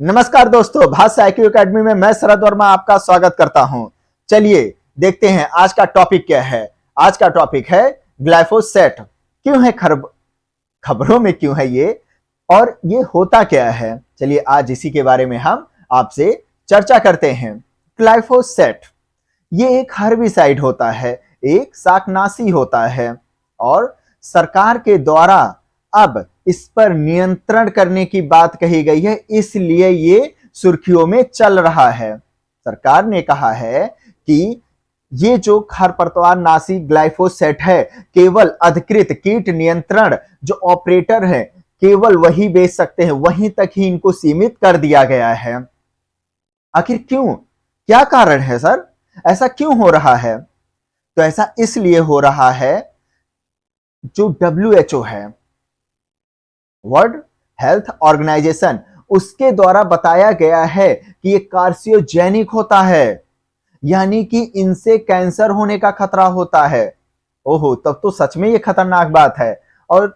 नमस्कार दोस्तों, भाष्य IQ एकेडमी में मैं शरद वर्मा आपका स्वागत करता हूं। चलिए देखते हैं आज का टॉपिक क्या है। आज का टॉपिक है ग्लाइफोसेट। क्यों है खबरों में क्यों है ये, और ये होता क्या है। चलिए आज इसी के बारे में हम आपसे चर्चा करते हैं। ग्लाइफोसेट ये एक हर्बिसाइड होता है, एक शाकनाशी होता है, और सरकार के द्वारा अब इस पर नियंत्रण करने की बात कही गई है, इसलिए ये सुर्खियों में चल रहा है। सरकार ने कहा है कि ये जो खरपतवार नाशी ग्लाइफोसेट है, केवल अधिकृत कीट नियंत्रण जो ऑपरेटर है केवल वही बेच सकते हैं, वहीं तक ही इनको सीमित कर दिया गया है। आखिर क्यों, क्या कारण है सर, ऐसा क्यों हो रहा है? तो ऐसा इसलिए हो रहा है, जो WHO है, वर्ल्ड हेल्थ ऑर्गेनाइजेशन, उसके द्वारा बताया गया है कि ये कार्सियोजेनिक होता है, यानी कि इनसे कैंसर होने का खतरा होता है। ओहो, तब तो सच में ये खतरनाक बात है। और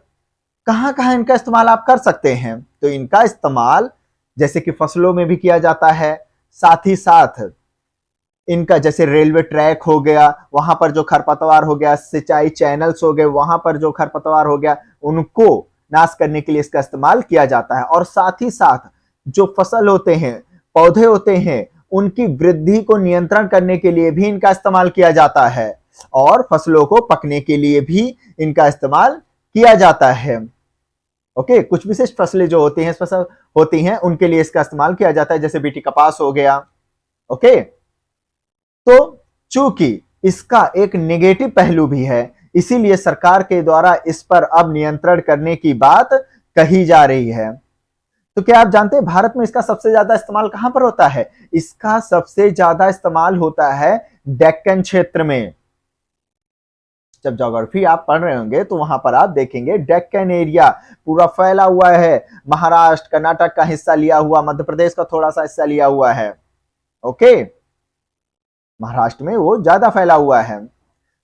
कहां कहां इनका इस्तेमाल आप कर सकते हैं? तो इनका इस्तेमाल जैसे कि फसलों में भी किया जाता है, साथ ही साथ इनका जैसे रेलवे ट्रैक हो गया, वहां पर जो खरपतवार हो गया, सिंचाई चैनल्स हो गए, वहां पर जो खरपतवार हो गया, उनको नाश करने के लिए इसका इस्तेमाल किया जाता है। और साथ ही साथ जो फसल होते हैं, पौधे होते हैं, उनकी वृद्धि को नियंत्रण करने के लिए भी इनका इस्तेमाल किया जाता है, और फसलों को पकने के लिए भी इनका इस्तेमाल किया जाता है। ओके, कुछ विशिष्ट फसलें जो होती हैं उनके लिए इसका इस्तेमाल किया जाता है, जैसे बीटी कपास हो गया। ओके, तो चूंकि इसका एक नेगेटिव पहलू भी है, इसीलिए सरकार के द्वारा इस पर अब नियंत्रण करने की बात कही जा रही है। तो क्या आप जानते हैं भारत में इसका सबसे ज्यादा इस्तेमाल कहां पर होता है? इसका सबसे ज्यादा इस्तेमाल होता है डेक्कन क्षेत्र में। जब ज्योग्राफी आप पढ़ रहे होंगे तो वहां पर आप देखेंगे डेक्कन एरिया पूरा फैला हुआ है, महाराष्ट्र कर्नाटक का हिस्सा लिया हुआ, मध्य प्रदेश का थोड़ा सा हिस्सा लिया हुआ है। ओके, महाराष्ट्र में वो ज्यादा फैला हुआ है,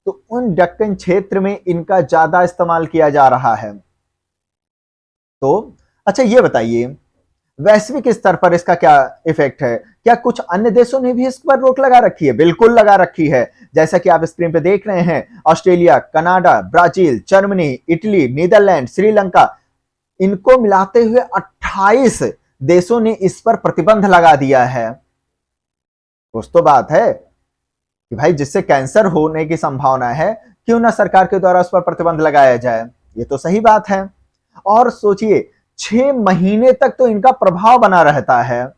तो उन दक्कन क्षेत्र में इनका ज्यादा इस्तेमाल किया जा रहा है। तो अच्छा ये बताइए, वैश्विक स्तर पर इसका क्या इफेक्ट है? क्या कुछ अन्य देशों ने भी इस पर रोक लगा रखी है? बिल्कुल लगा रखी है। जैसा कि आप स्क्रीन पे देख रहे हैं, Australia, Canada, Brazil, Germany, Italy, Netherlands, Sri Lanka, इनको मिलाते हुए 28 देशों ने इस पर प्रतिबंध लगा दिया है। कुछ तो बात है कि भाई जिससे कैंसर होने की संभावना है, क्यों ना सरकार के द्वारा उस पर प्रतिबंध लगाया जाए। ये तो सही बात है। और सोचिए 6 महीने तक तो इनका प्रभाव बना रहता है।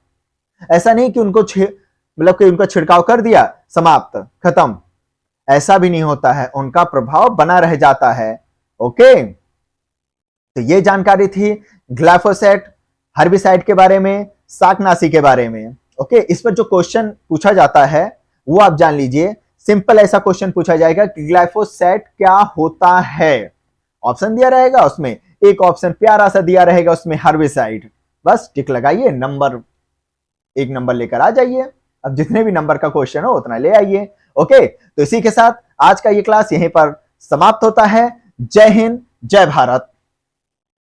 ऐसा नहीं कि उनको कि उनका छिड़काव कर दिया, समाप्त, खत्म, ऐसा भी नहीं होता है, उनका प्रभाव बना रह जाता है। ओके, तो ये जानकारी थी ग्लाइफोसेट हर्बिसाइड के बारे में, शाकनाशी के बारे में। ओके, इस पर जो क्वेश्चन पूछा जाता है वो आप जान लीजिए। सिंपल ऐसा क्वेश्चन पूछा जाएगा कि ग्लाइफोसेट क्या होता है। ऑप्शन दिया रहेगा, उसमें एक ऑप्शन प्यारा सा दिया रहेगा, उसमें हर्बिसाइड। बस टिक लगाइए, एक नंबर लेकर आ जाइए। अब जितने भी नंबर का क्वेश्चन हो उतना ले आइए। ओके, तो इसी के साथ आज का ये क्लास यहीं पर समाप्त होता है। जय हिंद, जय भारत।